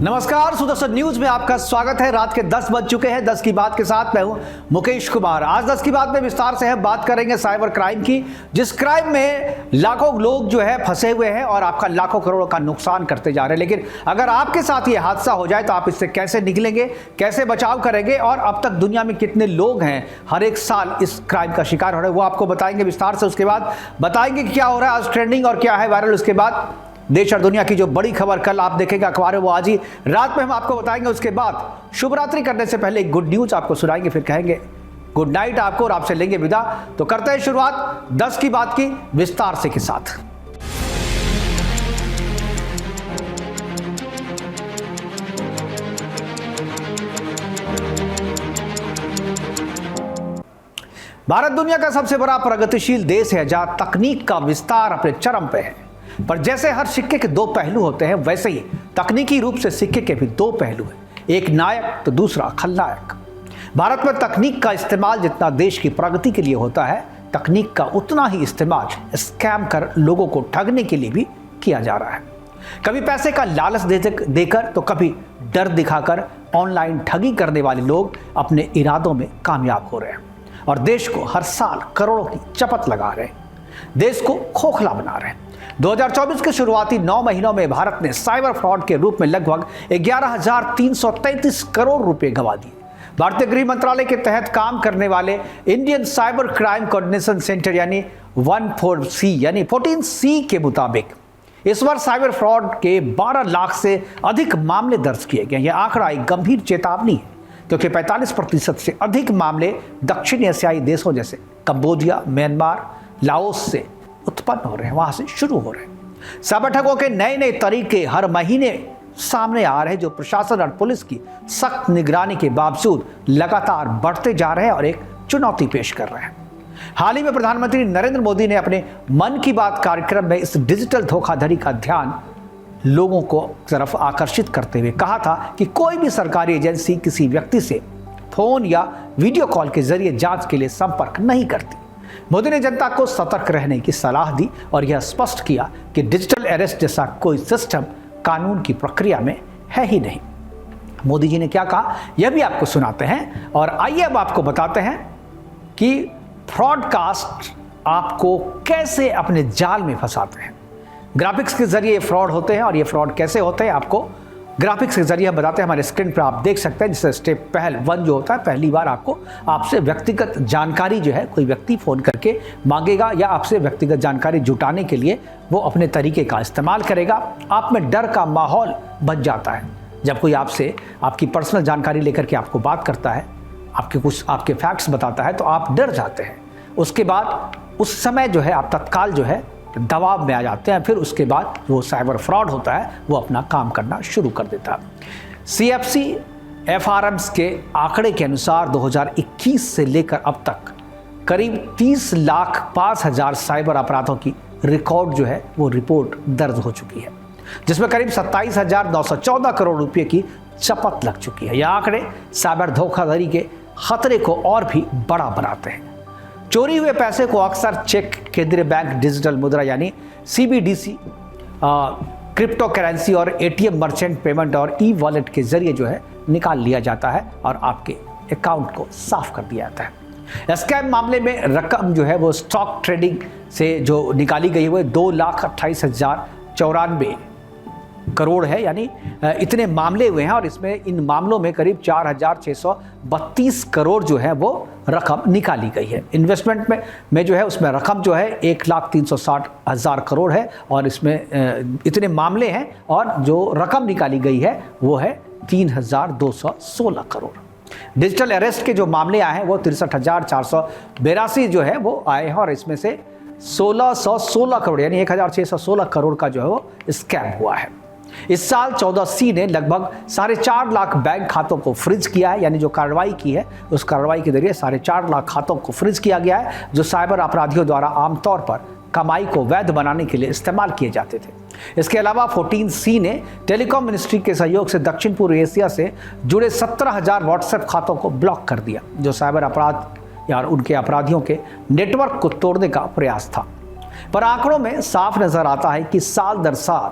नमस्कार, सुदर्शन न्यूज में आपका स्वागत है। रात के 10 बज चुके हैं। 10 की बात के साथ मैं हूं मुकेश कुमार। आज 10 की बात में विस्तार से हम बात करेंगे साइबर क्राइम की, जिस क्राइम में लाखों लोग जो है फंसे हुए हैं और आपका लाखों करोड़ों का नुकसान करते जा रहे हैं। लेकिन अगर आपके साथ ये हादसा हो जाए तो आप इससे कैसे निकलेंगे, कैसे बचाव करेंगे और अब तक दुनिया में कितने लोग हैं हर एक साल इस क्राइम का शिकार हो रहे हैं, वो आपको बताएंगे विस्तार से। उसके बाद बताएंगे क्या हो रहा है आज ट्रेंडिंग और क्या है वायरल। उसके बाद देश और दुनिया की जो बड़ी खबर कल आप देखेंगे अखबार में, वो आज ही रात में हम आपको बताएंगे। उसके बाद शुभ रात्रि करने से पहले एक गुड न्यूज आपको सुनाएंगे, फिर कहेंगे गुड नाइट आपको और आपसे लेंगे विदा। तो करते हैं शुरुआत 10 की बात की विस्तार से के साथ। भारत दुनिया का सबसे बड़ा प्रगतिशील देश है जहां तकनीक का विस्तार अपने चरम पे है। पर जैसे हर सिक्के के दो पहलू होते हैं, वैसे ही तकनीकी रूप से सिक्के के भी दो पहलू हैं, एक नायक तो दूसरा खलनायक। भारत में तकनीक का इस्तेमाल जितना देश की प्रगति के लिए होता है, तकनीक का उतना ही इस्तेमाल स्कैम कर लोगों को ठगने के लिए भी किया जा रहा है। कभी पैसे का लालच देकर तो कभी डर दिखाकर ऑनलाइन ठगी करने वाले लोग अपने इरादों में कामयाब हो रहे हैं और देश को हर साल करोड़ों की चपत लगा रहे हैं, देश को खोखला बना रहे हैं। 2024 के शुरुआती 9 महीनों में भारत ने साइबर फ्रॉड के रूप में लगभग 11,333 करोड़ रुपए गंवा दिए। भारतीय गृह मंत्रालय के तहत काम करने वाले Indian cyber crime coordination centre यानी 14C के मुताबिक इस वर्ष साइबर फ्रॉड के 12 लाख से अधिक मामले दर्ज किए गए। यह आंकड़ा एक गंभीर चेतावनी है क्योंकि 45% से अधिक मामले दक्षिण एशियाई देशों जैसे कंबोडिया, म्यांमार, लाओस से उत्पन्न हो रहे हैं, वहां से शुरू हो रहे हैं। साइबर ठगों के नए नए तरीके हर महीने सामने आ रहे हैं जो प्रशासन और पुलिस की सख्त निगरानी के बावजूद लगातार बढ़ते जा रहे हैं और एक चुनौती पेश कर रहे हैं। हाल ही में प्रधानमंत्री नरेंद्र मोदी ने अपने मन की बात कार्यक्रम में इस डिजिटल धोखाधड़ी का ध्यान लोगों को तरफ आकर्षित करते हुए कहा था कि कोई भी सरकारी एजेंसी किसी व्यक्ति से फोन या वीडियो कॉल के जरिए जांच के लिए संपर्क नहीं करती। मोदी ने जनता को सतर्क रहने की सलाह दी और यह स्पष्ट किया कि डिजिटल अरेस्ट जैसा कोई सिस्टम कानून की प्रक्रिया में है ही नहीं। मोदी जी ने क्या कहा यह भी आपको सुनाते हैं और आइए अब आपको बताते हैं कि फ्रॉडकास्ट आपको कैसे अपने जाल में फंसाते हैं। ग्राफिक्स के जरिए फ्रॉड होते हैं और ये फ्रॉड कैसे होते हैं आपको ग्राफिक्स के जरिए हम बताते हैं। हमारे स्क्रीन पर आप देख सकते हैं। जिससे स्टेप पहल 1 जो होता है, पहली बार आपसे व्यक्तिगत जानकारी जो है कोई व्यक्ति फ़ोन करके मांगेगा या आपसे व्यक्तिगत जानकारी जुटाने के लिए वो अपने तरीके का इस्तेमाल करेगा। आप में डर का माहौल बन जाता है जब कोई आपसे आपकी पर्सनल जानकारी लेकर के आपको बात करता है, आपके फैक्ट्स बताता है तो आप डर जाते हैं। उसके बाद उस समय जो है आप तत्काल जो है दबाव में आ जाते हैं। फिर उसके बाद वो साइबर फ्रॉड होता है वो अपना काम करना शुरू कर देता है। CFC FRMs के आंकड़े के अनुसार 2021 से लेकर अब तक करीब 30,05,000 साइबर अपराधों की रिकॉर्ड जो है वो रिपोर्ट दर्ज हो चुकी है, जिसमें करीब 27,914 करोड़ रुपए की चपत लग चुकी है। यह आंकड़े साइबर धोखाधड़ी के खतरे को और भी बड़ा बनाते हैं। चोरी हुए पैसे को अक्सर चेक, केंद्रीय बैंक डिजिटल मुद्रा यानी CBDC, क्रिप्टो करेंसी और ATM मर्चेंट पेमेंट और ई-वॉलेट के जरिए जो है निकाल लिया जाता है और आपके अकाउंट को साफ कर दिया जाता है। स्कैम मामले में रकम जो है वो स्टॉक ट्रेडिंग से जो निकाली गई है वो 2,28,094 करोड़ है, यानी इतने मामले हुए हैं और इसमें इन मामलों में करीब 4,632 करोड़ जो है वो रकम निकाली गई है। इन्वेस्टमेंट में जो है उसमें रकम जो है 1,360,000 करोड़ है और इसमें इतने मामले हैं और जो रकम निकाली गई है वो है 3,216 करोड़। डिजिटल अरेस्ट के जो मामले आए हैं वो 63,482 जो है वो आए हैं और इसमें से 1,616 करोड़ यानी 1,616 करोड़ का जो है वो स्कैम हुआ है। इस साल 14C ने लगभग 4.5 लाख बैंक खातों को फ्रीज किया है, यानी जो कार्रवाई की है उस कार्रवाई के जरिए 4.5 लाख खातों को फ्रीज किया गया है जो साइबर अपराधियों द्वारा आमतौर पर कमाई को वैध बनाने के लिए इस्तेमाल किए जाते थे। इसके अलावा 14C ने टेलीकॉम मिनिस्ट्री के सहयोग से दक्षिण पूर्व एशिया से जुड़े 17,000 व्हाट्सएप खातों को ब्लॉक कर दिया जो साइबर अपराध या उनके अपराधियों के नेटवर्क को तोड़ने का प्रयास था। पर आंकड़ों में साफ नजर आता है कि साल दर साल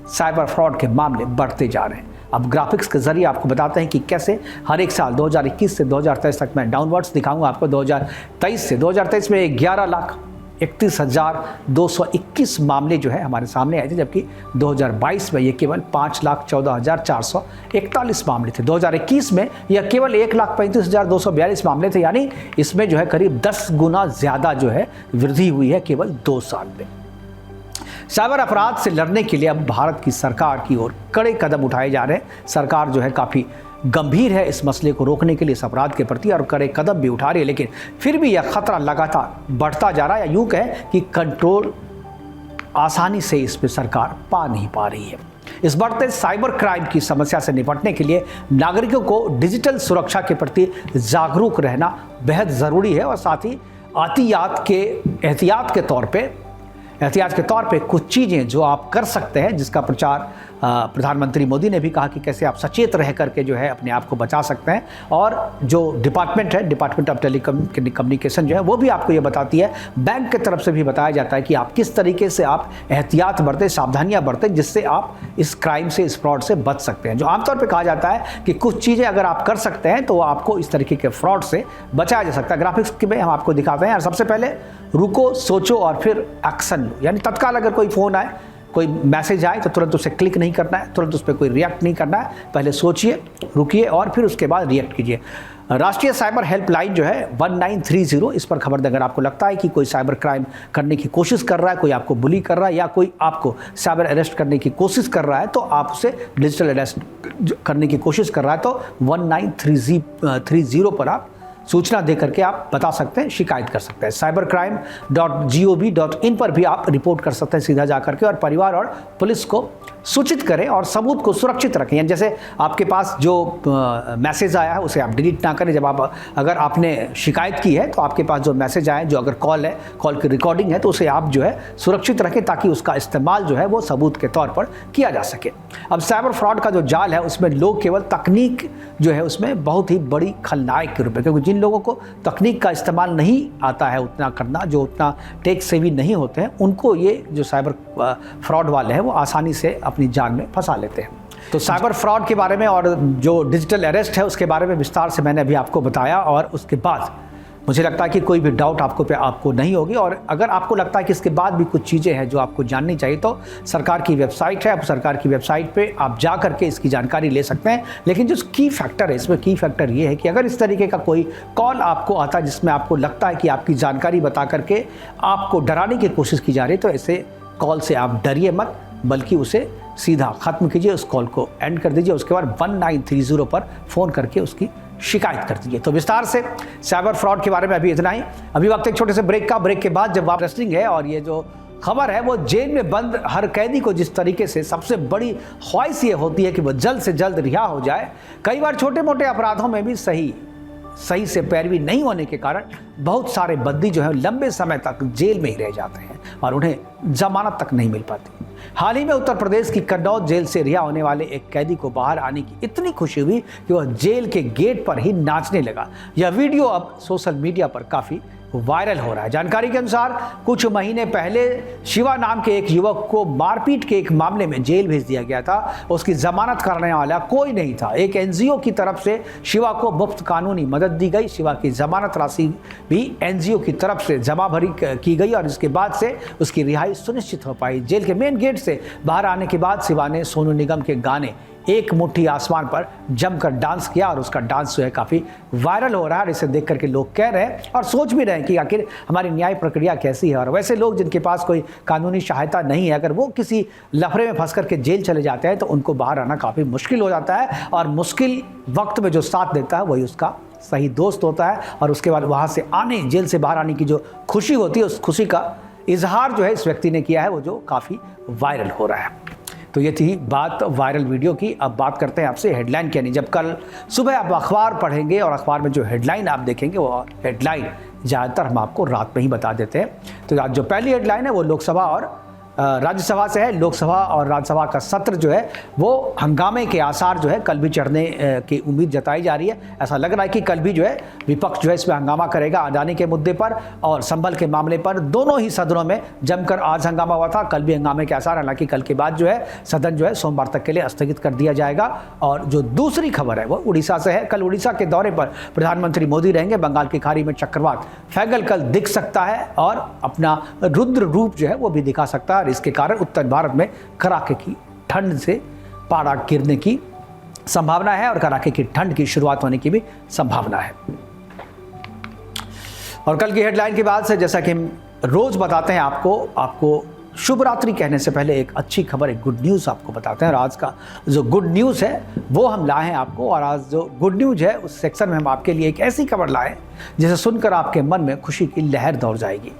साइबर फ्रॉड के मामले बढ़ते जा रहे हैं। अब ग्राफिक्स के जरिए आपको बताते हैं कि कैसे हर एक साल 2021 से 2023 तक मैं डाउनवर्ड्स दिखाऊंगा आपको। 2023 से 2023 में 11,31,221 मामले जो है हमारे सामने आए थे, जबकि 2022 में ये केवल 5,14,441 मामले थे। 2021 में यह केवल 1,35,242 मामले थे, यानी इसमें जो है करीब 10 गुना ज़्यादा जो है वृद्धि हुई है केवल 2 साल में। साइबर अपराध से लड़ने के लिए अब भारत की सरकार की ओर कड़े कदम उठाए जा रहे हैं। सरकार जो है काफ़ी गंभीर है इस मसले को रोकने के लिए इस अपराध के प्रति, और कड़े कदम भी उठा रही है, लेकिन फिर भी यह खतरा लगातार बढ़ता जा रहा है, या यूं कहें कि कंट्रोल आसानी से इस पर सरकार पा नहीं पा रही है। इस बढ़ते साइबर क्राइम की समस्या से निपटने के लिए नागरिकों को डिजिटल सुरक्षा के प्रति जागरूक रहना बेहद ज़रूरी है, और साथ ही एहतियात के तौर पे कुछ चीज़ें जो आप कर सकते हैं, जिसका प्रचार प्रधानमंत्री मोदी ने भी कहा कि कैसे आप सचेत रह करके जो है अपने आप को बचा सकते हैं। और जो डिपार्टमेंट ऑफ टेलीकम्युनिकेशन जो है वो भी आपको ये बताती है, बैंक की तरफ से भी बताया जाता है कि आप किस तरीके से आप एहतियात बरतें, सावधानियां बरतें, जिससे आप इस क्राइम से, इस फ्रॉड से बच सकते हैं। जो आमतौर पर कहा जाता है कि कुछ चीज़ें अगर आप कर सकते हैं तो आपको इस तरीके के फ्रॉड से बचाया जा सकता है। ग्राफिक्स में हम आपको दिखाते हैं। सबसे पहले रुको, सोचो और फिर एक्शन लो, यानी तत्काल अगर कोई फ़ोन आए, कोई मैसेज आए तो तुरंत उसे क्लिक नहीं करना है, तुरंत उस पर कोई रिएक्ट नहीं करना है। पहले सोचिए, रुकिए और फिर उसके बाद रिएक्ट कीजिए। राष्ट्रीय साइबर हेल्पलाइन जो है 1930, इस पर खबर दें अगर आपको लगता है कि कोई साइबर क्राइम करने की कोशिश कर रहा है, कोई आपको बुली कर रहा है, या कोई आपको साइबर अरेस्ट करने की कोशिश कर रहा है, तो आप उसे डिजिटल अरेस्ट करने की कोशिश कर रहा है तो 1930 पर आप सूचना दे करके आप बता सकते हैं, शिकायत कर सकते हैं। cybercrime.gov.in पर भी आप रिपोर्ट कर सकते हैं सीधा जा करके, और परिवार और पुलिस को सूचित करें और सबूत को सुरक्षित रखें। यानी जैसे आपके पास जो मैसेज आया है उसे आप डिलीट ना करें। अगर आपने शिकायत की है तो आपके पास जो मैसेज आया है, जो अगर कॉल है, कॉल की रिकॉर्डिंग है, तो उसे आप जो है सुरक्षित रखें ताकि उसका इस्तेमाल जो है वो सबूत के तौर पर किया जा सके। अब साइबर फ्रॉड का जो जाल है उसमें लोग केवल तकनीक जो है उसमें बहुत ही बड़ी खलनायक के रूप में, क्योंकि जिन लोगों को तकनीक का इस्तेमाल नहीं आता है उतना करना, जो उतना टेक सेवी नहीं होते हैं, उनको ये जो साइबर फ्रॉड वाले हैं वो आसानी से अपनी जान में फंसा लेते हैं। तो साइबर फ्रॉड के बारे में और जो डिजिटल अरेस्ट है उसके बारे में विस्तार से मैंने अभी आपको बताया, और उसके बाद मुझे लगता है कि कोई भी डाउट आपको नहीं होगी। और अगर आपको लगता है कि इसके बाद भी कुछ चीज़ें हैं जो आपको जाननी चाहिए तो सरकार की वेबसाइट है, सरकार की वेबसाइट पे आप जा करके इसकी जानकारी ले सकते हैं। लेकिन जो की फैक्टर है इसमें, की फैक्टर ये है कि अगर इस तरीके का कोई कॉल आपको आता है जिसमें आपको लगता है कि आपकी जानकारी बता करके आपको डराने की कोशिश की जा रही है, तो ऐसे कॉल से आप डरिए मत, बल्कि उसे सीधा ख़त्म कीजिए, उस कॉल को एंड कर दीजिए। उसके बाद 1930 पर फ़ोन करके उसकी शिकायत कर दीजिए। तो विस्तार से साइबर फ्रॉड के बारे में अभी इतना ही। अभी वक्त एक छोटे से ब्रेक का, ब्रेक के बाद जब वापस इंटरेस्टिंग है, और ये जो खबर है वो जेल में बंद हर कैदी को जिस तरीके से सबसे बड़ी ख्वाहिश ये होती है कि वो जल्द से जल्द रिहा हो जाए। कई बार छोटे मोटे अपराधों में भी सही से पैरवी नहीं होने के कारण बहुत सारे बंदी जो है लंबे समय तक जेल में ही रह जाते हैं और उन्हें जमानत तक नहीं मिल पाती। हाल ही में उत्तर प्रदेश की कन्नौज जेल से रिहा होने वाले एक कैदी को बाहर आने की इतनी खुशी हुई कि वह जेल के गेट पर ही नाचने लगा। यह वीडियो अब सोशल मीडिया पर काफ़ी वायरल हो रहा है। जानकारी के अनुसार कुछ महीने पहले शिवा नाम के एक युवक को मारपीट के एक मामले में जेल भेज दिया गया था। उसकी जमानत कराने वाला कोई नहीं था। एक एनजीओ की तरफ से शिवा को मुफ्त कानूनी मदद दी गई। शिवा की जमानत राशि भी एनजीओ की तरफ से जमा भरी की गई और इसके बाद से उसकी रिहाई सुनिश्चित हो पाई। जेल के मेन गेट से बाहर आने के बाद शिवा ने सोनू निगम के गाने एक मुट्ठी आसमान पर जमकर डांस किया और उसका डांस जो है काफ़ी वायरल हो रहा है। इसे देख करके लोग कह रहे हैं और सोच भी रहे हैं कि आखिर हमारी न्याय प्रक्रिया कैसी है। और वैसे लोग जिनके पास कोई कानूनी सहायता नहीं है, अगर वो किसी लफड़े में फंस करके जेल चले जाते हैं तो उनको बाहर आना काफ़ी मुश्किल हो जाता है। और मुश्किल वक्त में जो साथ देता है वही उसका सही दोस्त होता है। और उसके बाद वहाँ से आने, जेल से बाहर आने की जो खुशी होती है, उस खुशी का इजहार जो है इस व्यक्ति ने किया है, वो जो काफ़ी वायरल हो रहा है। तो ये थी बात वायरल वीडियो की। अब बात करते हैं आपसे हेडलाइन की। यानी जब कल सुबह आप अखबार पढ़ेंगे और अखबार में जो हेडलाइन आप देखेंगे वो हेडलाइन ज़्यादातर हम आपको रात में ही बता देते हैं। तो आज जो पहली हेडलाइन है वो लोकसभा और राज्यसभा से है। लोकसभा और राज्यसभा का सत्र जो है वो हंगामे के आसार जो है कल भी चढ़ने की उम्मीद जताई जा रही है। ऐसा लग रहा है कि कल भी जो है विपक्ष जो है इसमें हंगामा करेगा अडानी के मुद्दे पर और संभल के मामले पर। दोनों ही सदनों में जमकर आज हंगामा हुआ था, कल भी हंगामे के आसार। हालांकि कल के बाद जो है सदन जो है सोमवार तक के लिए स्थगित कर दिया जाएगा। और जो दूसरी खबर है वो उड़ीसा से है। कल उड़ीसा के दौरे पर प्रधानमंत्री मोदी रहेंगे। बंगाल की खाड़ी में चक्रवात फैगल कल दिख सकता है और अपना रुद्र रूप जो है वो भी दिखा सकता है। इसके कारण उत्तर भारत में कड़ाके की ठंड से पारा गिरने की संभावना है और कड़ाके की ठंड की शुरुआत होने की भी संभावना है। और कल की हेडलाइन के बाद से जैसा कि हम रोज बताते हैं आपको शुभ रात्रि कहने से पहले एक अच्छी खबर, एक गुड न्यूज़ आपको बताते हैं। और आज का जो गुड न्यूज़ है वो हम लाए हैं आपको। और आज जो गुड न्यूज़ है उस सेक्शन में हम आपके लिए एक ऐसी खबर लाए जिसे सुनकर आपके मन में खुशी की लहर दौड़ जाएगी।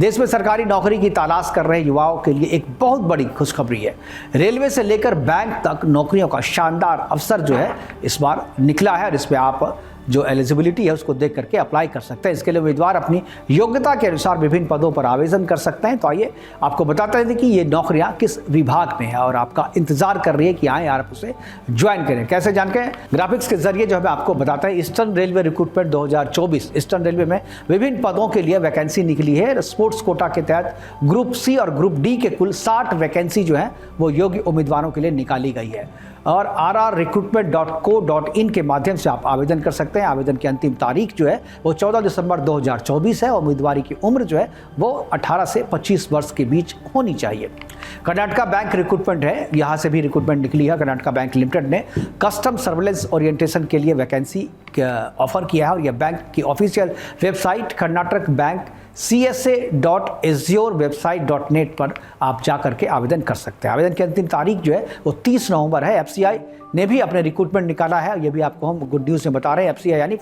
देश में सरकारी नौकरी की तलाश कर रहे युवाओं के लिए एक बहुत बड़ी खुशखबरी है। रेलवे से लेकर बैंक तक नौकरियों का शानदार अवसर जो है इस बार निकला है। और इस पर आप जो एलिजिबिलिटी है उसको देख करके अप्लाई कर सकते हैं। इसके लिए उम्मीदवार अपनी योग्यता के अनुसार विभिन्न पदों पर आवेदन कर सकते हैं। तो आइए आपको बताते हैं कि ये नौकरियां किस विभाग में है और आपका इंतजार कर रही है कि आए आप उसे ज्वाइन करें। कैसे जानकर ग्राफिक्स के जरिए जो है आपको बताते हैं। Eastern railway recruitment 2024 eastern railway में विभिन्न पदों के लिए वैकेंसी निकली है। स्पोर्ट्स कोटा के तहत ग्रुप सी और ग्रुप डी के कुल 60 वैकेंसी जो है वो योग्य उम्मीदवारों के लिए निकाली गई है। और rrrecruitment.co.in के माध्यम से आप आवेदन कर सकते हैं। आवेदन की अंतिम तारीख जो है वो 14 दिसंबर 2024 है। उम्मीदवारी की उम्र जो है वो 18 से 25 वर्ष के बीच होनी चाहिए। कर्नाटका बैंक रिक्रूटमेंट है, यहाँ से भी रिक्रूटमेंट निकली है। कर्नाटका बैंक लिमिटेड ने कस्टम सर्वेलेंस ओरिएंटेशन के लिए वैकेंसी ऑफर किया है। और यह बैंक की official website Karnataka bank csa.azure पर आप जा करके आवेदन कर सकते हैं। आवेदन की अंतिम तारीख जो है वो 30 नवंबर है। एफसीआई ने भी अपने रिक्रूटमेंट निकाला है। ये भी आपको हम गुड न्यूज़ में बता रहे हैं। एफसीआई यानी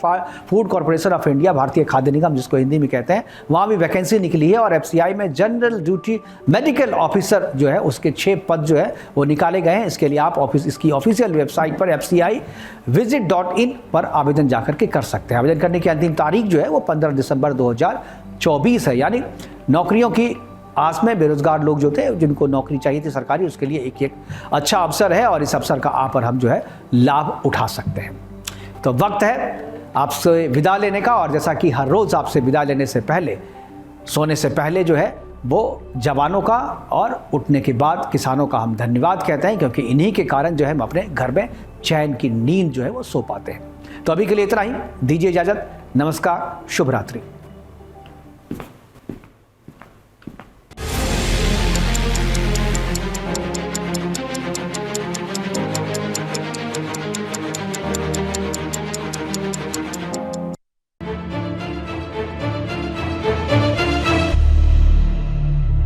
फूड कॉर्पोरेशन ऑफ इंडिया, भारतीय खाद्य निगम जिसको हिंदी में कहते हैं, वहाँ भी वैकेंसी निकली है। और एफसीआई में जनरल ड्यूटी मेडिकल ऑफिसर जो है उसके 6 पद जो है वो निकाले गए हैं। इसके लिए आप इसकी ऑफिशियल वेबसाइट पर fcivisit.in पर आवेदन जा करके कर सकते हैं। आवेदन करने की अंतिम तारीख जो है वो 15 दिसंबर 2024 है। यानी नौकरियों की आस में बेरोजगार लोग जो थे जिनको नौकरी चाहिए थी सरकारी, उसके लिए एक अच्छा अवसर है। और इस अवसर का आप और हम जो है लाभ उठा सकते हैं। तो वक्त है आपसे विदा लेने का। और जैसा कि हर रोज़ आपसे विदा लेने से पहले, सोने से पहले जो है वो जवानों का और उठने के बाद किसानों का हम धन्यवाद कहते हैं, क्योंकि इन्हीं के कारण जो है हम अपने घर में चैन की नींद जो है वो सो पाते हैं। तो अभी के लिए इतना ही, दीजिए इजाज़त। नमस्कार, शुभ रात्रि।